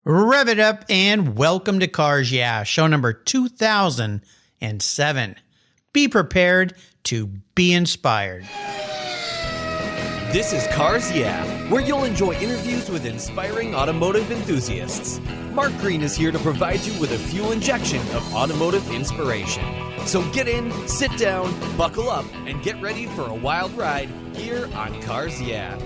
Rev it up and welcome to Cars Yeah, show number 2007. Be prepared to be inspired. This is Cars Yeah, where you'll enjoy interviews with inspiring automotive enthusiasts. Mark Green is here to provide you with a fuel injection of automotive inspiration. So get in, sit down, buckle up, and get ready for a wild ride here on Cars Yeah.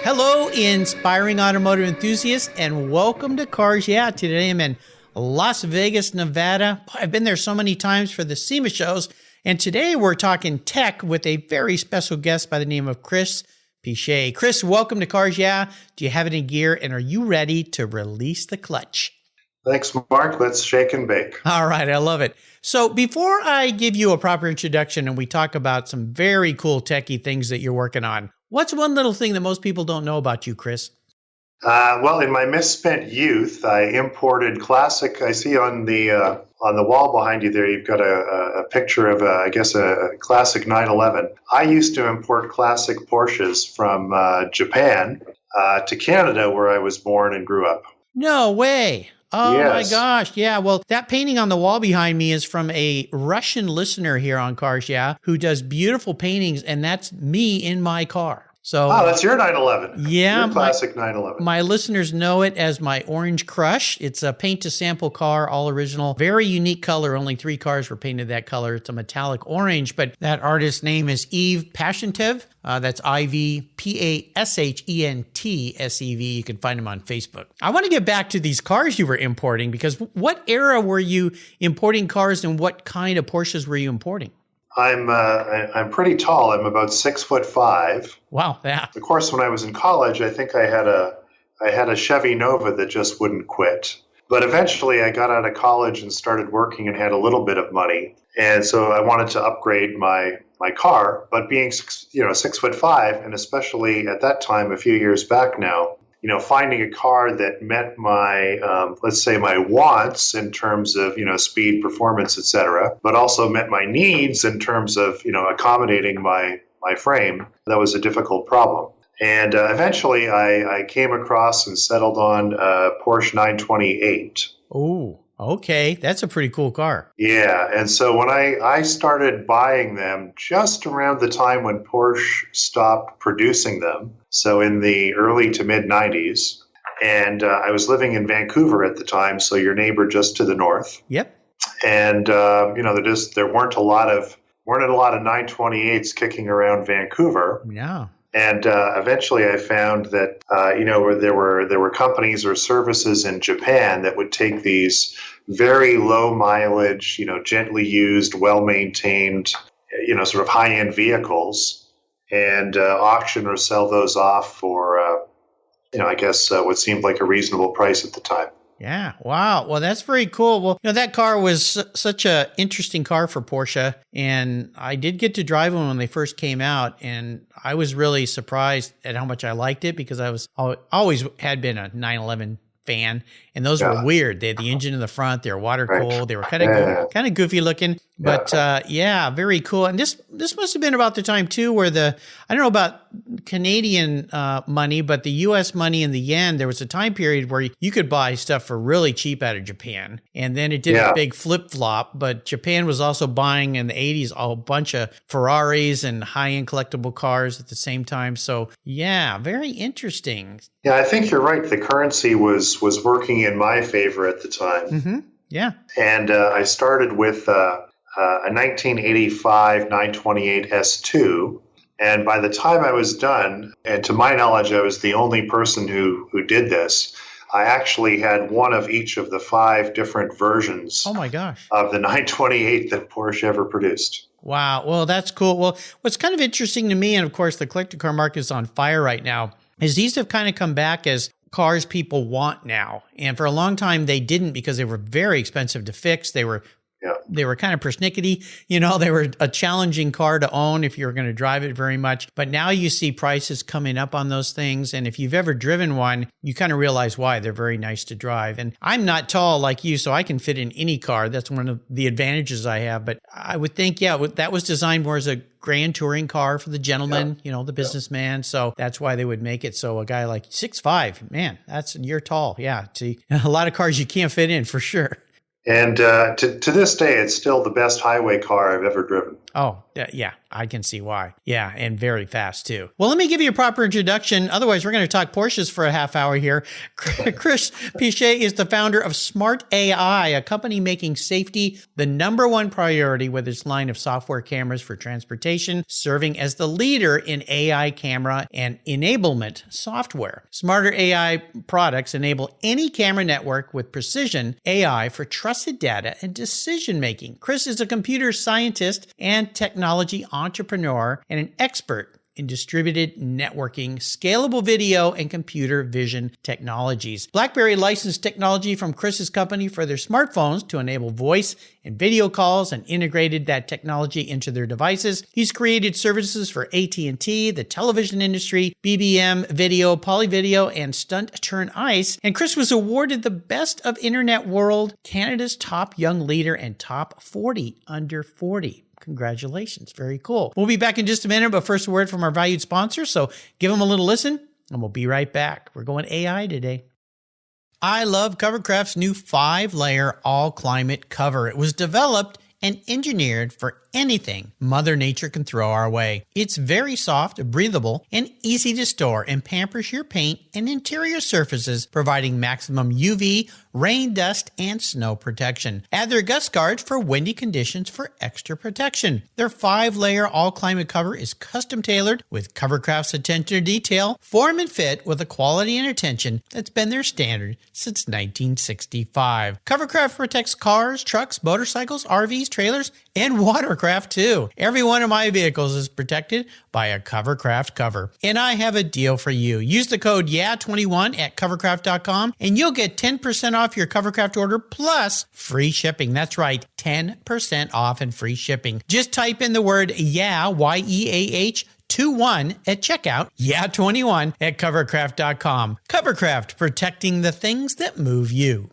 Hello, inspiring automotive enthusiasts, and welcome to Cars Yeah. Today I'm in Las Vegas, Nevada. I've been there so many times for the SEMA shows, and today we're talking tech with a very special guest by the name of Chris Piche. Chris, welcome to Cars Yeah. Do you have it in gear, and are you ready to release the clutch? Thanks, Mark. Let's shake and bake. All right, I love it. So before I give you a proper introduction and we talk about some very cool techie things that you're working on, what's one little thing that most people don't know about you, Chris? Well, in my misspent youth, I imported classic. I see on the wall behind you there, you've got a picture of, a classic 911. I used to import classic Porsches from Japan to Canada, where I was born and grew up. No way. Oh, yes. My gosh. Yeah. Well, that painting on the wall behind me is from a Russian listener here on Cars Yeah, who does beautiful paintings, and that's me in my car. So, that's your 911. Yeah. Your classic 911. My listeners know it as my Orange Crush. It's a paint to sample car, all original, very unique color. Only 3 cars were painted that color. It's a metallic orange, but that artist's name is Yves Pashentsev. That's IVPASHENTSEV. You can find him on Facebook. I want to get back to these cars you were importing, because what era were you importing cars and what kind of Porsches were you importing? I'm pretty tall. I'm about 6'5". Wow, yeah. Of course, when I was in college, I think I had a Chevy Nova that just wouldn't quit. But eventually, I got out of college and started working and had a little bit of money, and so I wanted to upgrade my car. But being 6'5", and especially at that time, a few years back now, finding a car that met my, let's say, my wants in terms of, speed, performance, etc., but also met my needs in terms of, accommodating my frame, that was a difficult problem. And eventually I came across and settled on a Porsche 928. Oh, okay. That's a pretty cool car. Yeah. And so when I started buying them just around the time when Porsche stopped producing them, so in the early to mid 90s, and I was living in Vancouver at the time, so your neighbor just to the north. Yep. And there weren't a lot of 928s kicking around Vancouver. No. And eventually I found that there were companies or services in Japan that would take these very low mileage, gently used, well maintained, sort of high end vehicles, and auction or sell those off for what seemed like a reasonable price at the time. Yeah. Wow. Well, that's very cool. Well, that car was such a interesting car for Porsche, and I did get to drive one when they first came out, and I was really surprised at how much I liked it, because I always had been a 911 fan, and those were weird. They had the engine in the front. They were water cooled. They were kind of goofy looking, but very cool. And this must have been about the time too, where I don't know about Canadian money, but the U.S. money and the yen. There was a time period where you could buy stuff for really cheap out of Japan, and then it did a big flip flop. But Japan was also buying in the 80s a bunch of Ferraris and high end collectible cars at the same time. So yeah, very interesting. Yeah, I think you're right. The currency was working in my favor at the time. Mm-hmm. Yeah. And I started with a 1985 928 S2. And by the time I was done, and to my knowledge, I was the only person who did this, I actually had one of each of the 5 different versions oh my gosh. of the 928 that Porsche ever produced. Wow. Well, that's cool. Well, what's kind of interesting to me, and of course the collector car market is on fire right now, is these have kind of come back as cars people want now. And for a long time, they didn't, because they were very expensive to fix. They were Yeah. They were kind of persnickety. They were a challenging car to own if you were going to drive it very much. But now you see prices coming up on those things. And if you've ever driven one, you kind of realize why they're very nice to drive. And I'm not tall like you, so I can fit in any car. That's one of the advantages I have. But I would think, that was designed more as a grand touring car for the gentleman, the businessman. So that's why they would make it. So a guy like 6'5", man, you're tall. Yeah. See, a lot of cars you can't fit in for sure. And to this day, it's still the best highway car I've ever driven. Oh, yeah, I can see why. Yeah, and very fast too. Well, let me give you a proper introduction. Otherwise, we're going to talk Porsches for a half hour here. Chris Piche is the founder of Smart AI, a company making safety the number one priority with its line of software cameras for transportation, serving as the leader in AI camera and enablement software. Smarter AI products enable any camera network with precision AI for trusted data and decision making. Chris is a computer scientist and technology entrepreneur and an expert in distributed networking, scalable video, and computer vision technologies. Blackberry licensed technology from Chris's company for their smartphones to enable voice and video calls and integrated that technology into their devices. He's created services for AT&T, the television industry, BBM Video, Polyvideo, and Stunt Turn Ice. And Chris was awarded the Best of Internet World, Canada's top young leader, and top 40 under 40. Congratulations. Very cool. We'll be back in just a minute, but first a word from our valued sponsor. So give them a little listen and we'll be right back. We're going AI today. I love Covercraft's new 5-layer all-climate cover. It was developed and engineered for anything Mother Nature can throw our way. It's very soft, breathable, and easy to store and pampers your paint and interior surfaces, providing maximum UV, rain, dust, and snow protection. Add their gust guards for windy conditions for extra protection. Their 5-layer all-climate cover is custom-tailored with Covercraft's attention to detail, form and fit with a quality and attention that's been their standard since 1965. Covercraft protects cars, trucks, motorcycles, RVs, trailers, and watercraft too. Every one of my vehicles is protected by a Covercraft cover. And I have a deal for you. Use the code YEAH21 at covercraft.com and you'll get 10% off your Covercraft order plus free shipping. That's right, 10% off and free shipping. Just type in the word YEAH, Y-E-A-H, 21 at checkout, YEAH21 at covercraft.com. Covercraft, protecting the things that move you.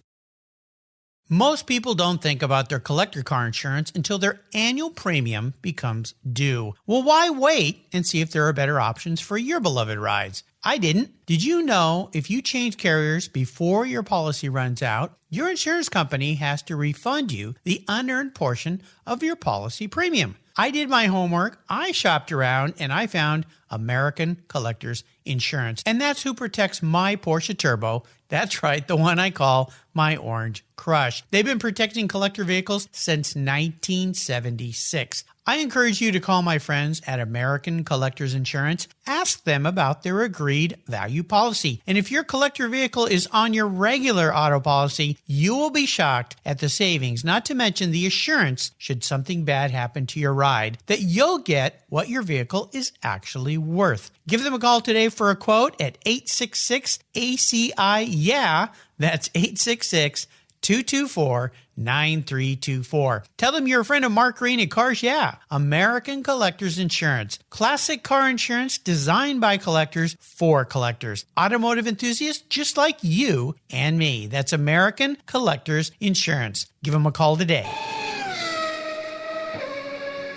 Most people don't think about their collector car insurance until their annual premium becomes due. Well, why wait and see if there are better options for your beloved rides? I didn't. Did you know if you change carriers before your policy runs out, your insurance company has to refund you the unearned portion of your policy premium? I did my homework, I shopped around, and I found American Collectors Insurance. And that's who protects my Porsche Turbo. That's right, the one I call my Orange Crush. They've been protecting collector vehicles since 1976. I encourage you to call my friends at American Collectors Insurance. Ask them about their agreed value policy. And if your collector vehicle is on your regular auto policy, you will be shocked at the savings, not to mention the assurance, should something bad happen to your ride, that you'll get what your vehicle is actually worth. Give them a call today for a quote at 866-ACI-YEAH. That's 866-224-9324. Tell them you're a friend of Mark Green at Cars Yeah! American Collectors Insurance. Classic car insurance designed by collectors for collectors. Automotive enthusiasts just like you and me. That's American Collectors Insurance. Give them a call today.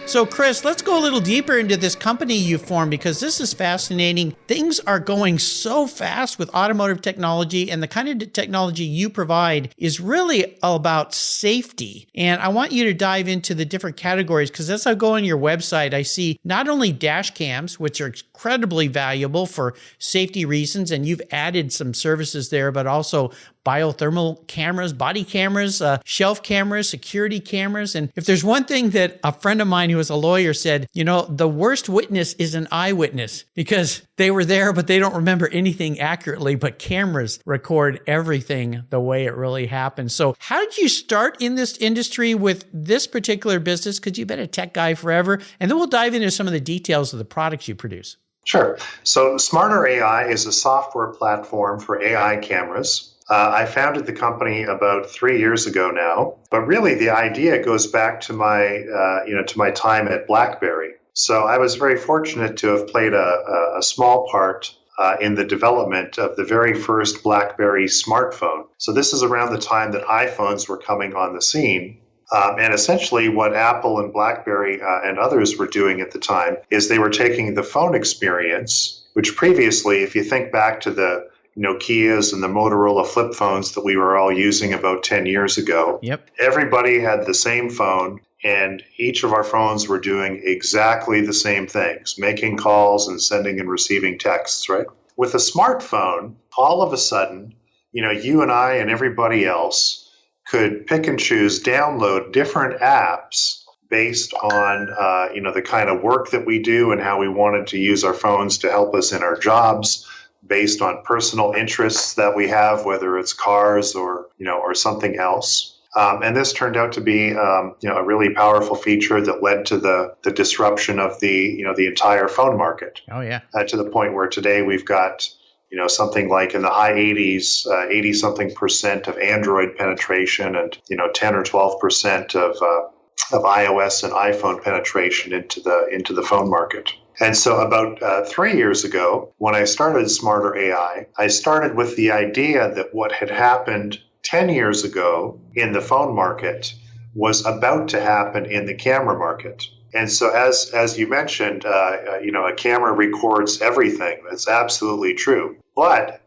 So, Chris, let's go a little deeper into this company you formed because this is fascinating. Things are going so fast with automotive technology, and the kind of technology you provide is really all about safety. And I want you to dive into the different categories because as I go on your website, I see not only dash cams, which are incredibly valuable for safety reasons, and you've added some services there, but also biothermal cameras, body cameras, shelf cameras, security cameras. And if there's one thing that a friend of mine who was a lawyer said, the worst witness is an eyewitness because they were there, but they don't remember anything accurately, but cameras record everything the way it really happened. So how did you start in this industry with this particular business? Because you've been a tech guy forever. And then we'll dive into some of the details of the products you produce. Sure. So Smarter AI is a software platform for AI cameras. I founded the company about 3 years ago now, but really the idea goes back to my time at BlackBerry. So I was very fortunate to have played a small part in the development of the very first Blackberry smartphone. So this is around the time that iPhones were coming on the scene. And essentially what Apple and BlackBerry and others were doing at the time is they were taking the phone experience, which previously, if you think back to the Nokias and the Motorola flip phones that we were all using about 10 years ago, Yep. everybody had the same phone, and each of our phones were doing exactly the same things, making calls and sending and receiving texts, right? With a smartphone, all of a sudden, you and I and everybody else could pick and choose, download different apps based on the kind of work that we do and how we wanted to use our phones to help us in our jobs, based on personal interests that we have, whether it's cars or something else. And this turned out to be a really powerful feature that led to the disruption of the entire phone market. Oh yeah. To the point where today we've got something like in the high 80s, 80 something percent of Android penetration, and 10 or 12% of iOS and iPhone penetration into the phone market. And so about 3 years ago, when I started Smarter AI, I started with the idea that what had happened 10 years ago in the phone market was about to happen in the camera market. And so as you mentioned, a camera records everything. That's absolutely true. But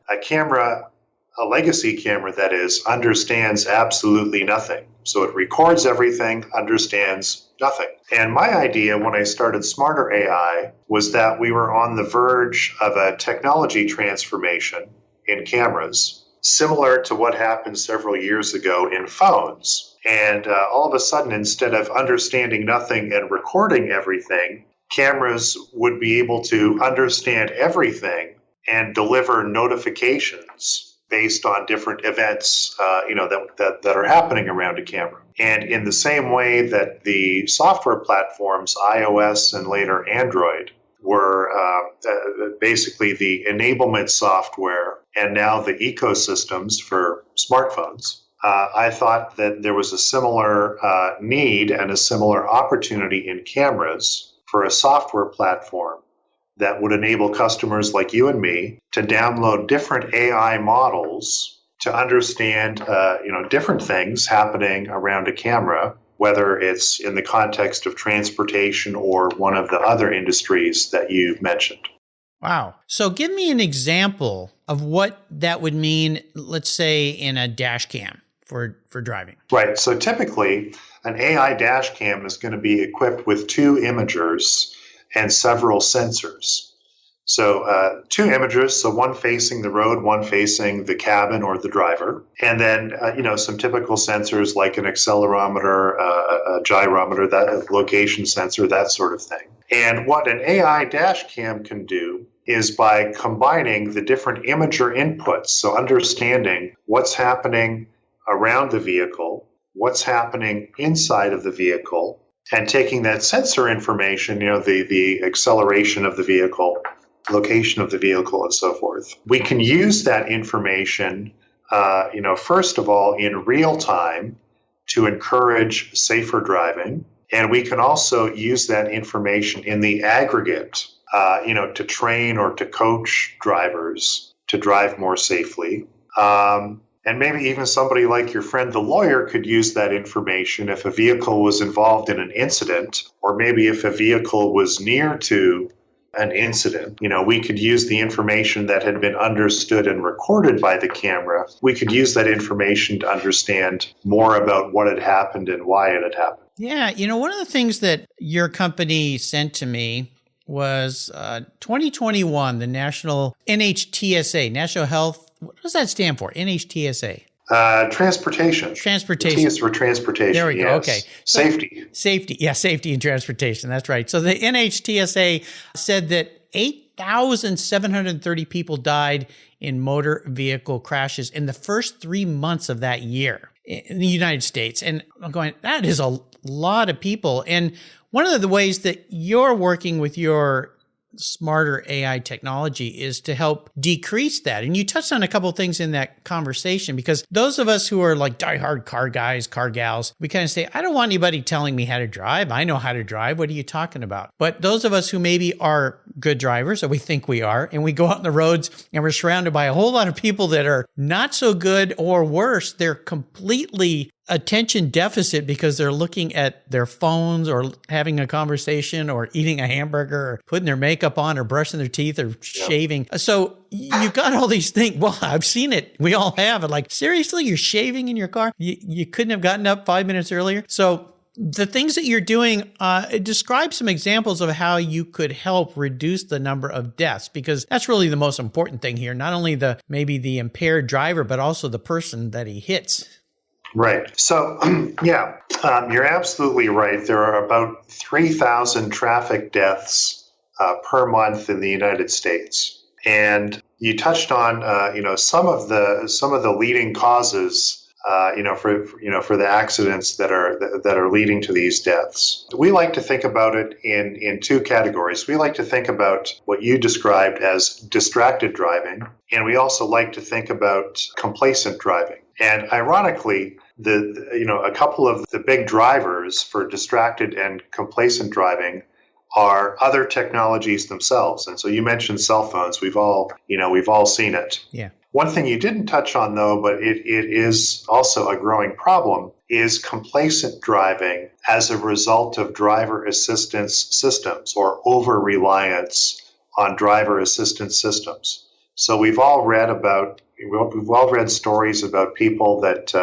a legacy camera, that is, understands absolutely nothing. So it records everything, understands nothing. And my idea when I started Smarter AI was that we were on the verge of a technology transformation in cameras, similar to what happened several years ago in phones. And all of a sudden, instead of understanding nothing and recording everything, cameras would be able to understand everything and deliver notifications based on different events that are happening around a camera. And in the same way that the software platforms, iOS and later Android, were basically the enablement software and now the ecosystems for smartphones, I thought that there was a similar need and a similar opportunity in cameras for a software platform that would enable customers like you and me to download different AI models to understand different things happening around a camera, whether it's in the context of transportation or one of the other industries that you mentioned. Wow. So give me an example of what that would mean, let's say, in a dash cam for driving. Right. So typically, an AI dash cam is going to be equipped with two imagers and several sensors. So two imagers, so one facing the road, one facing the cabin or the driver. And then, some typical sensors like an accelerometer, a gyrometer, that location sensor, that sort of thing. And what an AI dash cam can do is by combining the different imager inputs, so understanding what's happening around the vehicle, what's happening inside of the vehicle, and taking that sensor information, the acceleration of the vehicle, location of the vehicle, and so forth. We can use that information, first of all, in real time to encourage safer driving. And we can also use that information in the aggregate, to train or to coach drivers to drive more safely. And maybe even somebody like your friend, the lawyer, could use that information if a vehicle was involved in an incident, or maybe if a vehicle was near to an incident. We could use the information that had been understood and recorded by the camera. We could use that information to understand more about what had happened and why it had happened. Yeah. One of the things that your company sent to me was 2021, the National NHTSA, National Health. What does that stand for? NHTSA. Transportation. Transportation. The T is for transportation. There we go. Yes. Okay. Safety. Safety. Yeah, safety and transportation. That's right. So the NHTSA said that 8,730 people died in motor vehicle crashes in the first 3 months of that year in the United States. And I'm going, that is a lot of people. And one of the ways that you're working with your smarter AI technology is to help decrease that. And you touched on a couple of things in that conversation, because those of us who are like diehard car guys, car gals, we kind of say, I don't want anybody telling me how to drive. I know how to drive. What are you talking about? But those of us who maybe are good drivers, or we think we are, and we go out on the roads and we're surrounded by a whole lot of people that are not so good, or worse, they're completely attention deficit because they're looking at their phones or having a conversation or eating a hamburger or putting their makeup on or brushing their teeth or shaving. So you've got all these things. Well, I've seen it. We all have it. Like, seriously, you're shaving in your car? You couldn't have gotten up 5 minutes earlier? So the things that you're doing, describe some examples of how you could help reduce the number of deaths, because that's really the most important thing here. Not only maybe the impaired driver, but also the person that he hits. Right. So, you're absolutely right. There are about 3,000 traffic deaths per month in the United States, and you touched on, some of the leading causes, for the accidents that are leading to these deaths. We like to think about it in two categories. We like to think about what you described as distracted driving, and we also like to think about complacent driving. And ironically, a couple of the big drivers for distracted and complacent driving are other technologies themselves. And so you mentioned cell phones. We've all seen it. Yeah. One thing you didn't touch on, though, but it is also a growing problem, is complacent driving as a result of driver assistance systems, or over-reliance on driver assistance systems. So we've all read stories about people that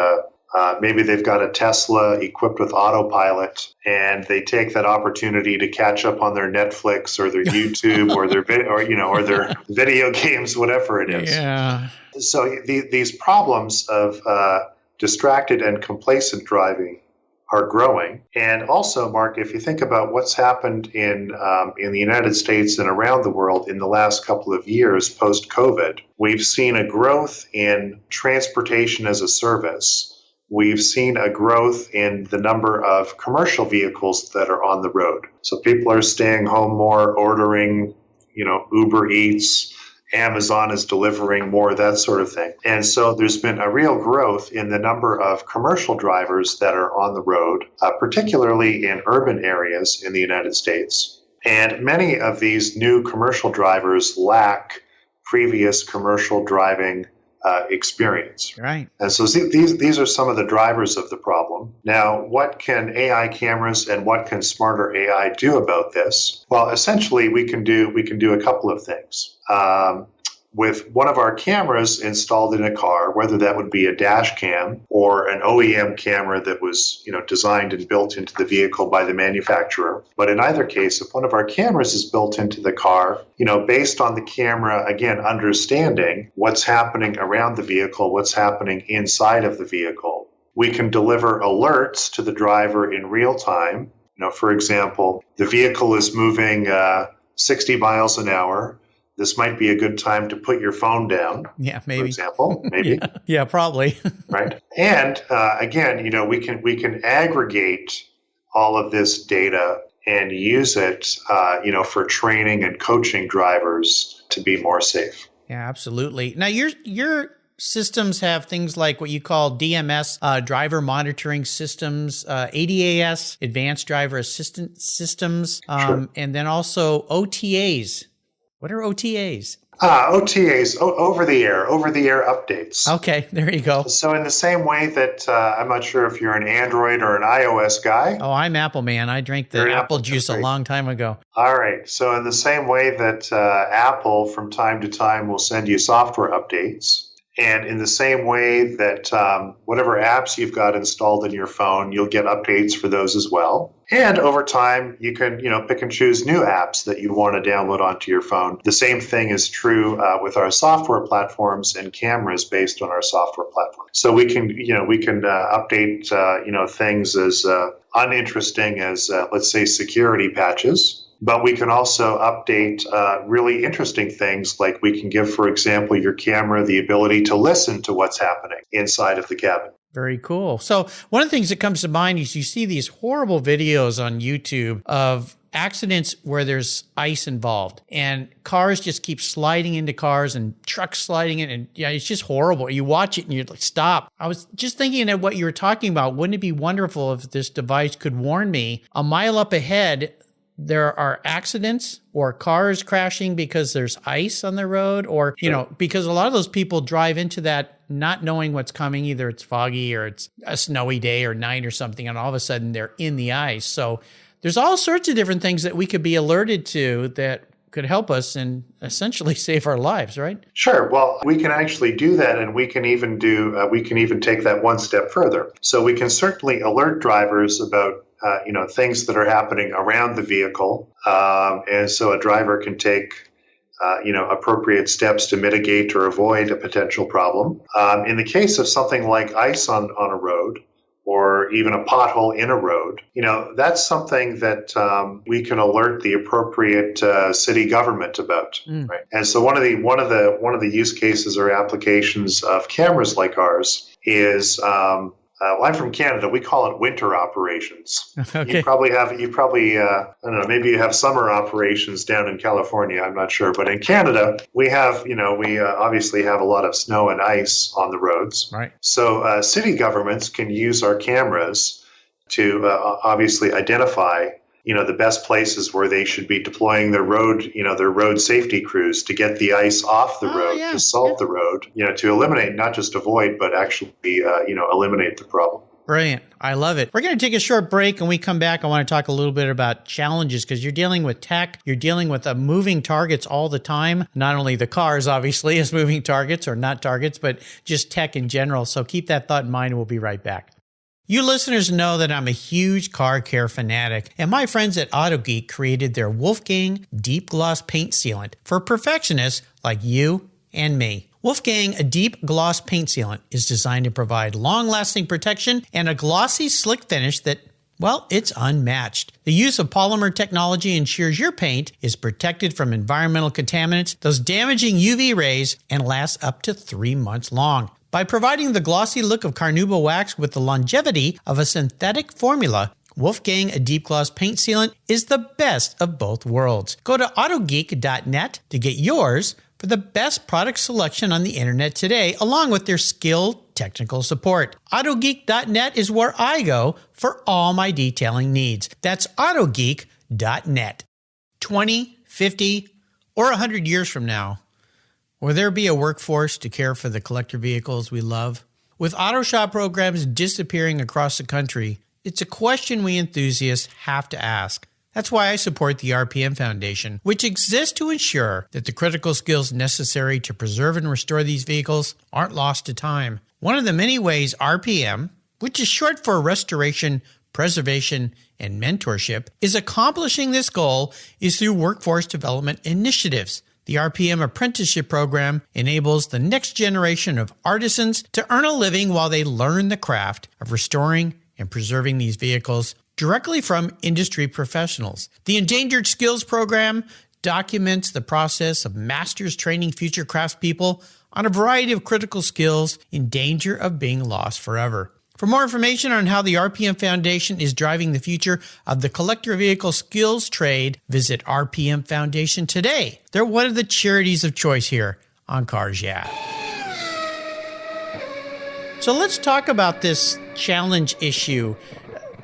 maybe they've got a Tesla equipped with autopilot, and they take that opportunity to catch up on their Netflix or their YouTube or their video games, whatever it is. Yeah. So these problems of distracted and complacent driving are growing. And also, Mark, if you think about what's happened in the United States and around the world in the last couple of years post-COVID, we've seen a growth in transportation as a service. We've seen a growth in the number of commercial vehicles that are on the road. So people are staying home more, ordering, Uber Eats, Amazon is delivering more, that sort of thing. And so there's been a real growth in the number of commercial drivers that are on the road, particularly in urban areas in the United States. And many of these new commercial drivers lack previous commercial driving experience. Right. And so these are some of the drivers of the problem. Now, what can AI cameras and what can smarter AI do about this? Well, essentially, we can do a couple of things. With one of our cameras installed in a car, whether that would be a dash cam or an OEM camera that was, designed and built into the vehicle by the manufacturer. But in either case, if one of our cameras is built into the car, based on the camera, again, understanding what's happening around the vehicle, what's happening inside of the vehicle, we can deliver alerts to the driver in real time. For example, the vehicle is moving 60 miles an hour. This might be a good time to put your phone down. Yeah, maybe. For example, maybe. Yeah, probably. Right. And again, we can aggregate all of this data and use it, for training and coaching drivers to be more safe. Yeah, absolutely. Now, your systems have things like what you call DMS, driver monitoring systems, ADAS, advanced driver assistance systems, Sure. And then also OTAs. What are OTAs? OTAs, over-the-air updates. Okay, there you go. So in the same way that, I'm not sure if you're an Android or an iOS guy. Oh, I'm Apple, man. I drank the apple juice a long time ago. All right. So in the same way that Apple from time to time will send you software updates, and in the same way that whatever apps you've got installed in your phone, you'll get updates for those as well. And over time, you can, pick and choose new apps that you want to download onto your phone. The same thing is true with our software platforms and cameras based on our software platform. So we can update, things as uninteresting as, let's say, security patches. But we can also update really interesting things, like we can give, for example, your camera the ability to listen to what's happening inside of the cabin. Very cool. So one of the things that comes to mind is you see these horrible videos on YouTube of accidents where there's ice involved and cars just keep sliding into cars and trucks sliding in. And yeah, it's just horrible. You watch it and you're like, stop. I was just thinking of what you were talking about. Wouldn't it be wonderful if this device could warn me a mile up ahead there are accidents or cars crashing because there's ice on the road, or, because a lot of those people drive into that not knowing what's coming. Either it's foggy or it's a snowy day or night or something, and all of a sudden they're in the ice. So there's all sorts of different things that we could be alerted to that could help us and essentially save our lives, right? Sure. Well, we can actually do that, and we can even take that one step further. So we can certainly alert drivers about things that are happening around the vehicle, and so a driver can take appropriate steps to mitigate or avoid a potential problem. In the case of something like ice on a road, or even a pothole in a road, that's something that we can alert the appropriate city government about. Right? And so one of the use cases or applications of cameras like ours is I'm from Canada. We call it winter operations. Okay. You probably I don't know, maybe you have summer operations down in California. I'm not sure. But in Canada, we have, we obviously have a lot of snow and ice on the roads. Right. So city governments can use our cameras to obviously identify the best places where they should be deploying their road safety crews to get the ice off the road, to salt the road, to eliminate, not just avoid, but actually, eliminate the problem. Brilliant. I love it. We're going to take a short break. And when we come back, I want to talk a little bit about challenges, because you're dealing with tech. You're dealing with moving targets all the time. Not only the cars, obviously, as moving targets or not targets, but just tech in general. So keep that thought in mind. We'll be right back. You listeners know that I'm a huge car care fanatic, and my friends at AutoGeek created their Wolfgang Deep Gloss Paint Sealant for perfectionists like you and me. Wolfgang Deep Gloss Paint Sealant is designed to provide long-lasting protection and a glossy, slick finish that, well, it's unmatched. The use of polymer technology ensures your paint is protected from environmental contaminants, those damaging UV rays, and lasts up to 3 months long. By providing the glossy look of carnauba wax with the longevity of a synthetic formula, Wolfgang Deep Gloss Paint Sealant is the best of both worlds. Go to autogeek.net to get yours for the best product selection on the internet today, along with their skilled technical support. Autogeek.net is where I go for all my detailing needs. That's autogeek.net. 20, 50, or 100 years from now, will there be a workforce to care for the collector vehicles we love? With auto shop programs disappearing across the country, it's a question we enthusiasts have to ask. That's why I support the RPM Foundation, which exists to ensure that the critical skills necessary to preserve and restore these vehicles aren't lost to time. One of the many ways RPM, which is short for Restoration, Preservation, and Mentorship, is accomplishing this goal is through workforce development initiatives. The RPM Apprenticeship Program enables the next generation of artisans to earn a living while they learn the craft of restoring and preserving these vehicles directly from industry professionals. The Endangered Skills Program documents the process of masters training future craftspeople on a variety of critical skills in danger of being lost forever. For more information on how the RPM Foundation is driving the future of the collector vehicle skills trade, visit RPM Foundation today. They're one of the charities of choice here on Cars Yeah. So let's talk about this challenge issue.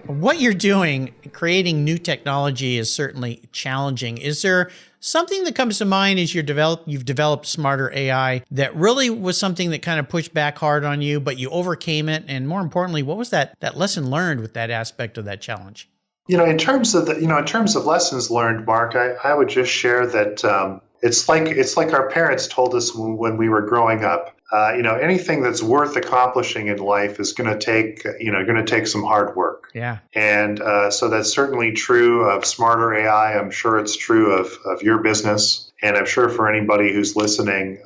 What you're doing, creating new technology, is certainly challenging. Is there something that comes to mind as you've developed smarter AI that really was something that kind of pushed back hard on you, but you overcame it? And more importantly, what was that lesson learned with that aspect of that challenge? In terms of lessons learned, Mark, I would just share that it's like our parents told us when we were growing up. Anything that's worth accomplishing in life is going to take some hard work. Yeah. And so that's certainly true of smarter AI. I'm sure it's true of your business, and I'm sure for anybody who's listening,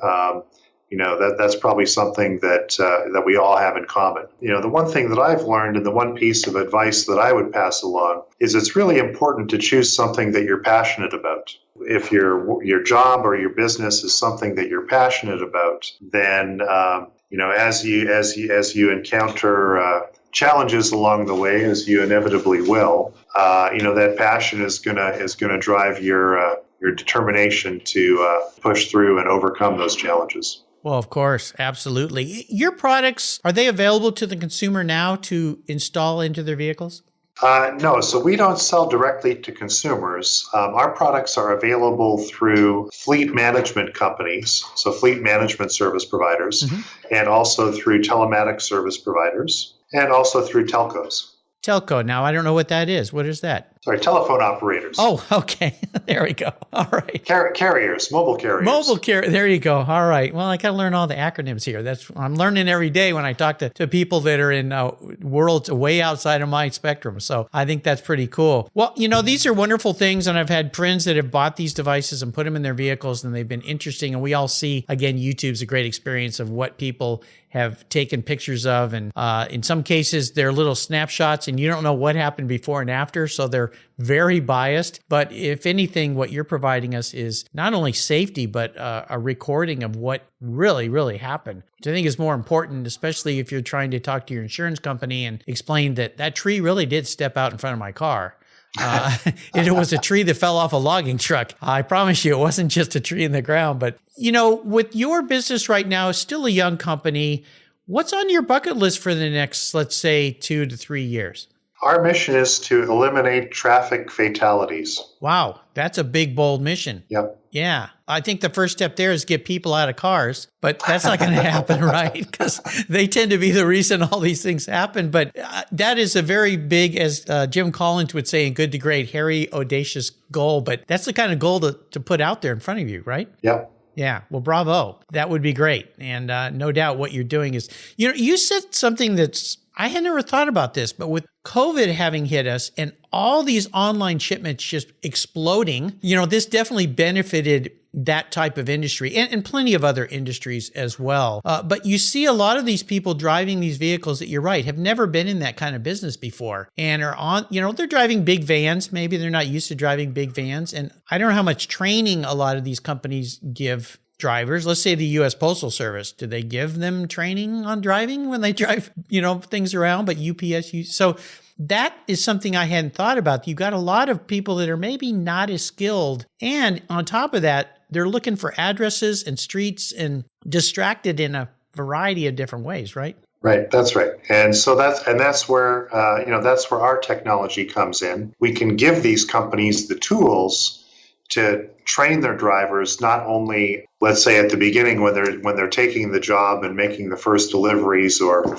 that's probably something that we all have in common. The one thing that I've learned, and the one piece of advice that I would pass along, is it's really important to choose something that you're passionate about. If your job or your business is something that you're passionate about, then as you encounter challenges along the way, as you inevitably will, that passion is gonna drive your determination to push through and overcome those challenges. Well, of course, absolutely. Your products, are they available to the consumer now to install into their vehicles? No, so we don't sell directly to consumers. Our products are available through fleet management companies, so fleet management service providers, and also through telematics service providers, and also through telcos. Telco. Now, I don't know what that is. What is that? Sorry, telephone operators. Oh, okay. There we go. All right. Carriers, mobile carriers. Mobile carrier. There you go. All right. Well, I got to learn all the acronyms here. I'm learning every day when I talk to people that are in worlds way outside of my spectrum. So I think that's pretty cool. Well, these are wonderful things. And I've had friends that have bought these devices and put them in their vehicles, and they've been interesting. And we all see, again, YouTube's a great experience of what people have taken pictures of. And in some cases, they're little snapshots and you don't know what happened before and after. So they're very biased. But if anything, what you're providing us is not only safety, but a recording of what really, really happened, which I think is more important, especially if you're trying to talk to your insurance company and explain that tree really did step out in front of my car. It was a tree that fell off a logging truck. I promise you, it wasn't just a tree in the ground. But, with your business right now, it's still a young company. What's on your bucket list for the next, let's say, 2 to 3 years? Our mission is to eliminate traffic fatalities. Wow, that's a big, bold mission. Yep. Yeah. I think the first step there is get people out of cars, but that's not going to happen, right? Because they tend to be the reason all these things happen. But that is a very big, as Jim Collins would say in Good to Great, hairy, audacious goal. But that's the kind of goal to put out there in front of you, right? Yep. Yeah. Well, bravo. That would be great. And no doubt what you're doing is, you said something I had never thought about this, but with COVID having hit us and all these online shipments just exploding, this definitely benefited that type of industry and plenty of other industries as well. But you see a lot of these people driving these vehicles that you're right, have never been in that kind of business before and are on, they're driving big vans. Maybe they're not used to driving big vans. And I don't know how much training a lot of these companies give drivers. Let's say the U.S. Postal Service. Do they give them training on driving when they drive, things around? But UPS, so that is something I hadn't thought about. You've got a lot of people that are maybe not as skilled. And on top of that, they're looking for addresses and streets and distracted in a variety of different ways, right? Right, that's right. And so that's where that's where our technology comes in. We can give these companies the tools to train their drivers, not only, let's say, at the beginning when they're taking the job and making the first deliveries or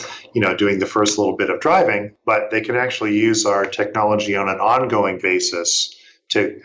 doing the first little bit of driving, but they can actually use our technology on an ongoing basis to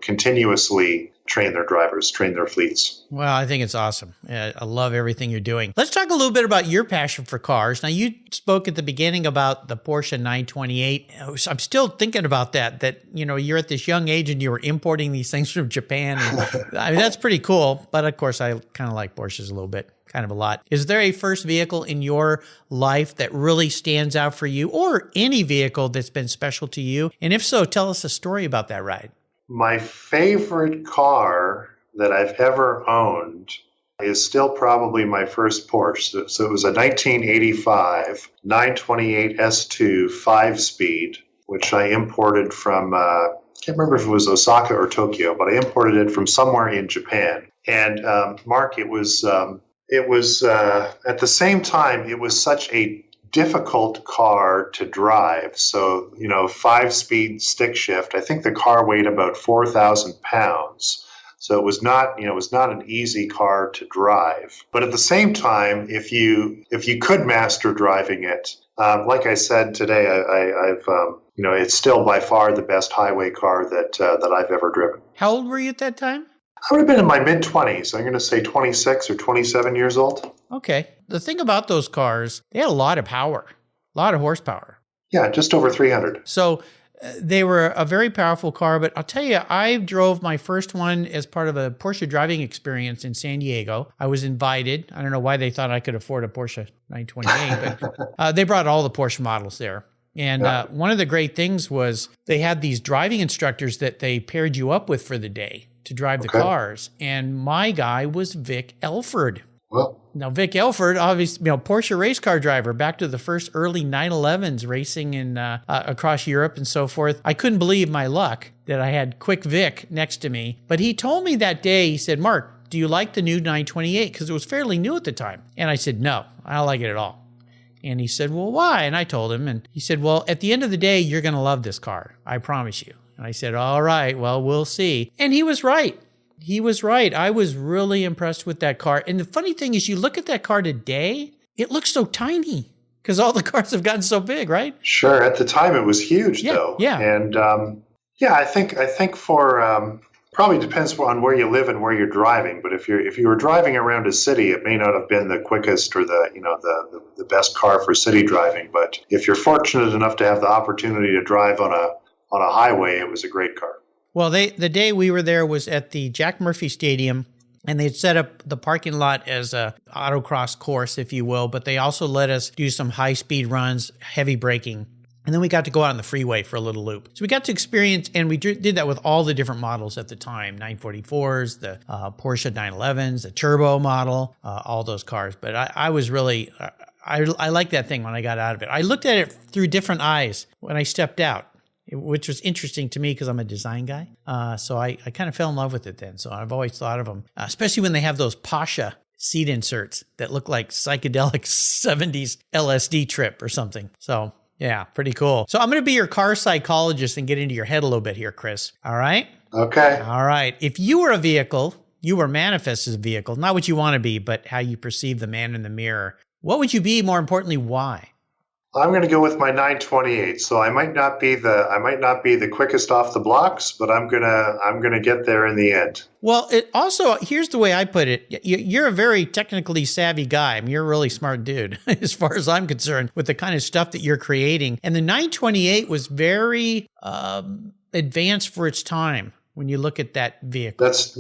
continuously train their drivers, train their fleets. Well, I think it's awesome. I love everything you're doing. Let's talk a little bit about your passion for cars. Now, you spoke at the beginning about the Porsche 928. I'm still thinking about that you're at this young age and you were importing these things from Japan. And, that's pretty cool. But of course, I kind of like Porsches a little bit, kind of a lot. Is there a first vehicle in your life that really stands out for you, or any vehicle that's been special to you? And if so, tell us a story about that ride. My favorite car that I've ever owned is still probably my first Porsche. So it was a 1985 928 S2 5-speed, which I imported from, I can't remember if it was Osaka or Tokyo, but I imported it from somewhere in Japan. And Mark, it was at the same time, it was such a difficult car to drive. So, 5-speed stick shift. I think the car weighed about 4,000 pounds. So it was not an easy car to drive. But at the same time, if you could master driving it, like I said today, it's still by far the best highway car that I've ever driven. How old were you at that time? I would have been in my mid-20s. I'm going to say 26 or 27 years old. Okay. The thing about those cars, they had a lot of power, a lot of horsepower. Yeah, just over 300. So they were a very powerful car. But I'll tell you, I drove my first one as part of a Porsche driving experience in San Diego. I was invited. I don't know why they thought I could afford a Porsche 928, but they brought all the Porsche models there. And one of the great things was they had these driving instructors that they paired you up with for the day to drive the cars. And my guy was Vic Elford. Well, Now, Vic Elford, obviously, Porsche race car driver, back to the first early 911s racing in across Europe and so forth. I couldn't believe my luck that I had Quick Vic next to me. But he told me that day, he said, Mark, do you like the new 928? Because it was fairly new at the time. And I said, no, I don't like it at all. And he said, well, why? And I told him, and he said, well, at the end of the day, you're going to love this car. I promise you. And I said, all right, well, we'll see. And he was right. He was right. I was really impressed with that car. And the funny thing is, you look at that car today, it looks so tiny because all the cars have gotten so big, right? Sure. At the time, it was huge, though. Yeah. And I think for probably depends on where you live and where you're driving. But if you were driving around a city, it may not have been the quickest or the best car for city driving. But if you're fortunate enough to have the opportunity to drive on a highway, it was a great car. Well, the day we were there was at the Jack Murphy Stadium, and they'd set up the parking lot as a autocross course, if you will, but they also let us do some high-speed runs, heavy braking, and then we got to go out on the freeway for a little loop. So we got to experience, and we did that with all the different models at the time, 944s, the Porsche 911s, the turbo model, all those cars. But I was really, I liked that thing when I got out of it. I looked at it through different eyes when I stepped out, which was interesting to me because I'm a design guy. So I kind of fell in love with it then. So I've always thought of them, especially when they have those Porsche seat inserts that look like psychedelic 70s LSD trip or something. So yeah, pretty cool. So I'm going to be your car psychologist and get into your head a little bit here, Chris. All right? Okay. All right. If you were a vehicle, you were manifest as a vehicle, not what you want to be, but how you perceive the man in the mirror. What would you be? More importantly, why? I'm going to go with my 928. So I might not be the quickest off the blocks, but I'm gonna get there in the end. Well, it also, here's the way I put it. You're a very technically savvy guy. I mean, you're a really smart dude, as far as I'm concerned, with the kind of stuff that you're creating. And the 928 was very advanced for its time. When you look at that vehicle. That's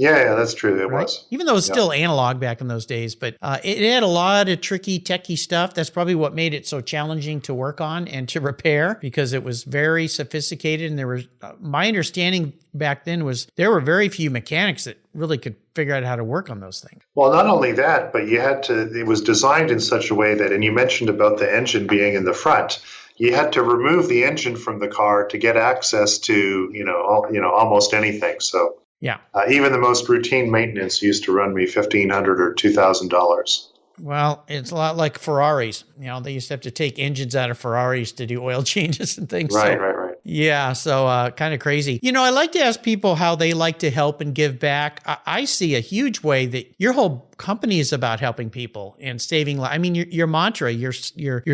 true. It was. Even though it was still analog back in those days, but it had a lot of tricky, techie stuff. That's probably what made it so challenging to work on and to repair because it was very sophisticated. And there was, my understanding back then was there were very few mechanics that really could figure out how to work on those things. Well, not only that, but it was designed in such a way that, and you mentioned about the engine being in the front, you had to remove the engine from the car to get access to, almost anything. So yeah, even the most routine maintenance used to run me $1,500 or $2,000. Well, it's a lot like Ferraris. They used to have to take engines out of Ferraris to do oil changes and things. Right. Yeah, so kind of crazy. I like to ask people how they like to help and give back. I see a huge way that your whole company is about helping people and saving lives. I mean, your mantra, your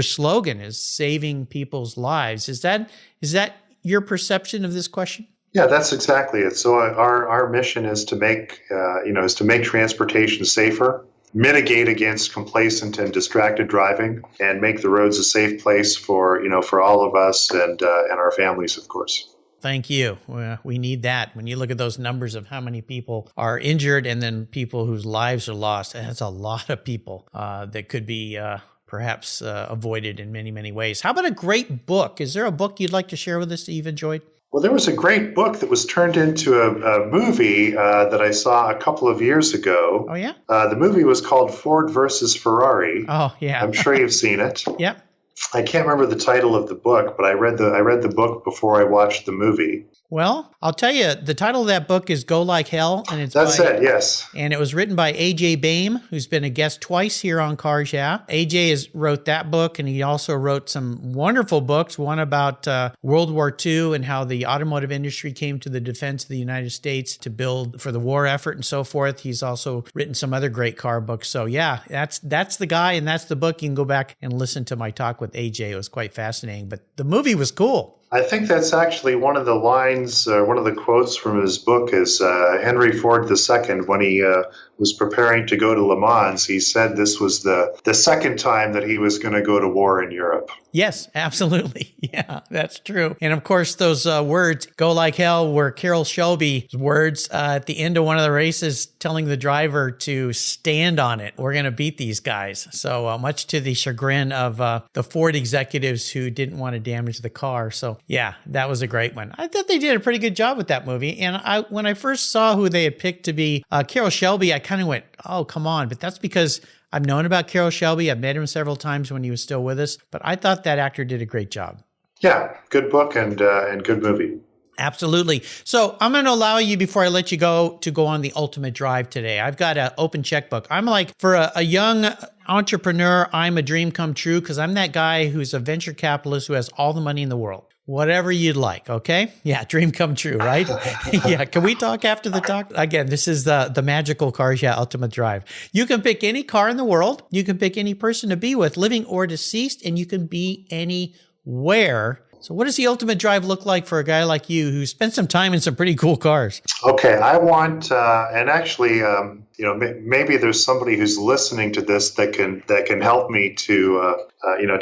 slogan is saving people's lives. Is that your perception of this question? Yeah, that's exactly it. So our mission is to make transportation safer, mitigate against complacent and distracted driving, and make the roads a safe place for all of us and our families, of course. Thank you. We need that. When you look at those numbers of how many people are injured and then people whose lives are lost, that's a lot of people that could be perhaps avoided in many, many ways. How about a great book? Is there a book you'd like to share with us that you've enjoyed? Well, there was a great book that was turned into a movie that I saw a couple of years ago. Oh, yeah? The movie was called Ford versus Ferrari. Oh, yeah. I'm sure you've seen it. Yep. I can't remember the title of the book, but I read the book before I watched the movie. Well, I'll tell you, the title of that book is Go Like Hell. And That's it, yes. And it was written by A.J. Boehm, who's been a guest twice here on Cars Yeah. A.J. wrote that book, and he also wrote some wonderful books, one about World War II and how the automotive industry came to the defense of the United States to build for the war effort and so forth. He's also written some other great car books. So yeah, that's the guy, and that's the book. You can go back and listen to my talk with A.J. It was quite fascinating, but the movie was cool. I think that's actually one of the lines, one of the quotes from his book is Henry Ford II, when he was preparing to go to Le Mans, he said this was the second time that he was going to go to war in Europe. Yes, absolutely. Yeah, that's true. And of course, those words, Go Like Hell, were Carroll Shelby's words at the end of one of the races, telling the driver to stand on it. We're going to beat these guys. So much to the chagrin of the Ford executives who didn't want to damage the car. So So yeah, that was a great one. I thought they did a pretty good job with that movie. And when I first saw who they had picked to be Carroll Shelby, I kind of went, oh, come on. But that's because I've known about Carroll Shelby. I've met him several times when he was still with us. But I thought that actor did a great job. Yeah, good book and good movie. Absolutely. So I'm going to allow you, before I let you go, to go on the ultimate drive today. I've got an open checkbook. I'm like, for a young entrepreneur, I'm a dream come true because I'm that guy who's a venture capitalist who has all the money in the world. Whatever you'd like, okay? Yeah, dream come true, right? Yeah, can we talk after the talk? Again, this is the magical Cars Yeah Ultimate Drive. You can pick any car in the world. You can pick any person to be with, living or deceased, and you can be anywhere. So what does the ultimate drive look like for a guy like you who spent some time in some pretty cool cars? Okay, I want, and actually, maybe there's somebody who's listening to this that can help me to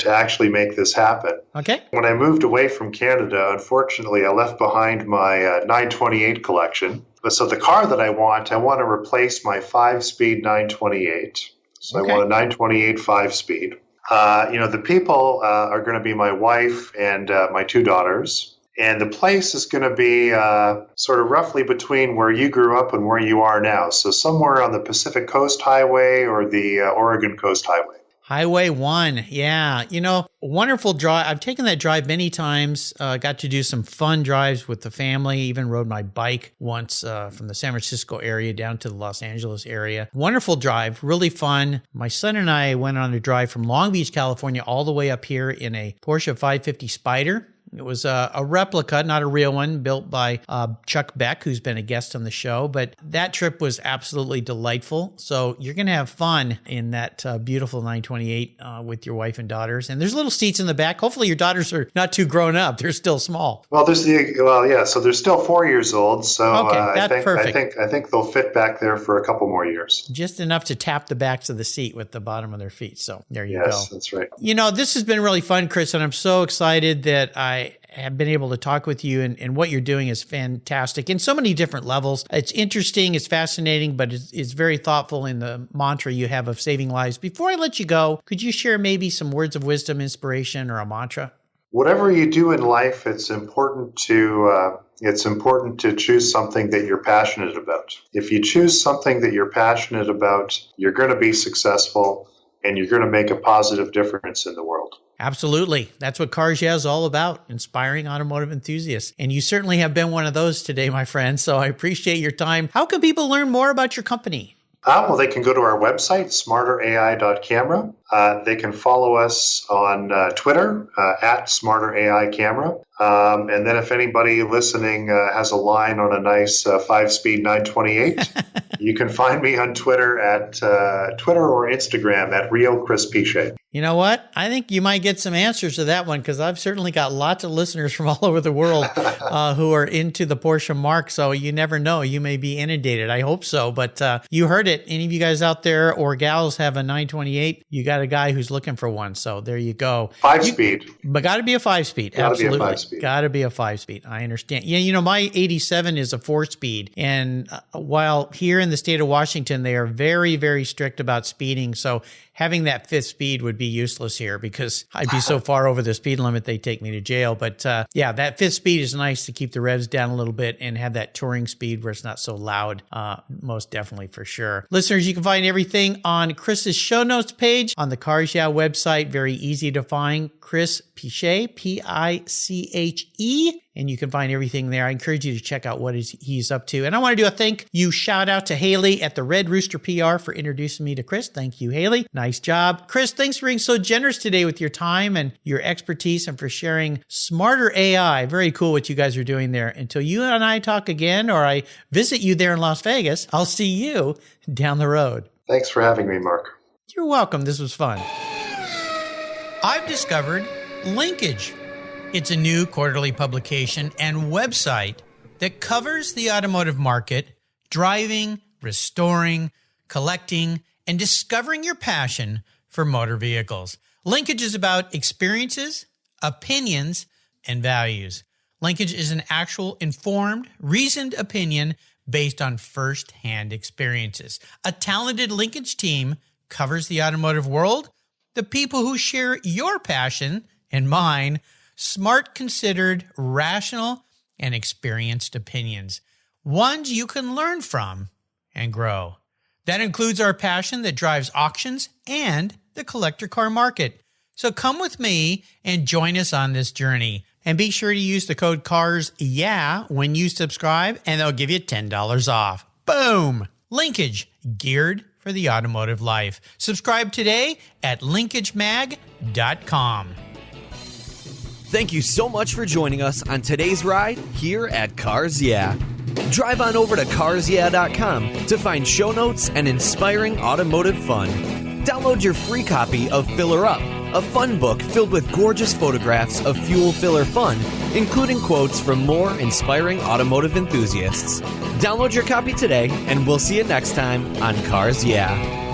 actually make this happen. Okay. When I moved away from Canada, unfortunately, I left behind my 928 collection. So the car that I want to replace my 5-speed 928. So Okay. I want a 928 5-speed. The people are going to be my wife and my 2 daughters. And the place is going to be sort of roughly between where you grew up and where you are now. So somewhere on the Pacific Coast Highway or the Oregon Coast Highway. Highway 1. Yeah. Wonderful drive. I've taken that drive many times. Got to do some fun drives with the family. Even rode my bike once from the San Francisco area down to the Los Angeles area. Wonderful drive. Really fun. My son and I went on a drive from Long Beach, California, all the way up here in a Porsche 550 Spyder. It was a replica, not a real one, built by Chuck Beck, who's been a guest on the show. But that trip was absolutely delightful. So you're going to have fun in that beautiful 928 with your wife and daughters. And there's little seats in the back. Hopefully your daughters are not too grown up. They're still small. Well, so they're still 4 years old. So okay, that's perfect. I think they'll fit back there for a couple more years. Just enough to tap the backs of the seat with the bottom of their feet. So there you go. Yes, that's right. This has been really fun, Chris, and I'm so excited that I have been able to talk with you, and what you're doing is fantastic in so many different levels. It's interesting, it's fascinating, but it's very thoughtful in the mantra you have of saving lives. Before I let you go, could you share maybe some words of wisdom, inspiration, or a mantra? Whatever you do in life, it's important to choose something that you're passionate about. If you choose something that you're passionate about, you're going to be successful and you're going to make a positive difference in the world. Absolutely. That's what Cars Yeah is all about, inspiring automotive enthusiasts. And you certainly have been one of those today, my friend. So I appreciate your time. How can people learn more about your company? Well, they can go to our website, smarterai.camera. They can follow us on Twitter at smarteraicamera. And then if anybody listening has a line on a nice 5-speed 928, you can find me on Twitter at Twitter or Instagram at Real Chris Piche. You know what? I think you might get some answers to that one because I've certainly got lots of listeners from all over the world who are into the Porsche mark. So you never know. You may be inundated. I hope so. But you heard it. Any of you guys out there or gals have a 928, you got a guy who's looking for one. So there you go. 5-speed. But got to be a 5-speed. Absolutely. Got to be a 5-speed. I understand. Yeah, my 87 is a 4-speed. And while here in the state of Washington, they are very, very strict about speeding. So having that 5th speed would be useless here because I'd be so far over the speed limit, they'd take me to jail. But that 5th speed is nice to keep the revs down a little bit and have that touring speed where it's not so loud. Most definitely for sure. Listeners, you can find everything on Chris's show notes page on the Cars Yeah website. Very easy to find. Chris Piche, Piche. And you can find everything there. I encourage you to check out what he's up to. And I want to do a thank you shout out to Haley at the Red Rooster PR for introducing me to Chris. Thank you, Haley. Nice job. Chris, thanks for being so generous today with your time and your expertise and for sharing Smarter AI. Very cool what you guys are doing there. Until you and I talk again or I visit you there in Las Vegas, I'll see you down the road. Thanks for having me, Mark. You're welcome. This was fun. I've discovered Linkage. It's a new quarterly publication and website that covers the automotive market, driving, restoring, collecting, and discovering your passion for motor vehicles. Linkage is about experiences, opinions, and values. Linkage is an actual informed, reasoned opinion based on first-hand experiences. A talented Linkage team covers the automotive world, the people who share your passion and mine, smart, considered, rational, and experienced opinions. Ones you can learn from and grow. That includes our passion that drives auctions and the collector car market. So come with me and join us on this journey. And be sure to use the code CARSYEAH when you subscribe, and they'll give you $10 off. Boom! Linkage, geared for the automotive life. Subscribe today at linkagemag.com. Thank you so much for joining us on today's ride here at Cars Yeah. Drive on over to carsyeah.com to find show notes and inspiring automotive fun. Download your free copy of Filler Up, a fun book filled with gorgeous photographs of fuel filler fun, including quotes from more inspiring automotive enthusiasts. Download your copy today, and we'll see you next time on Cars Yeah.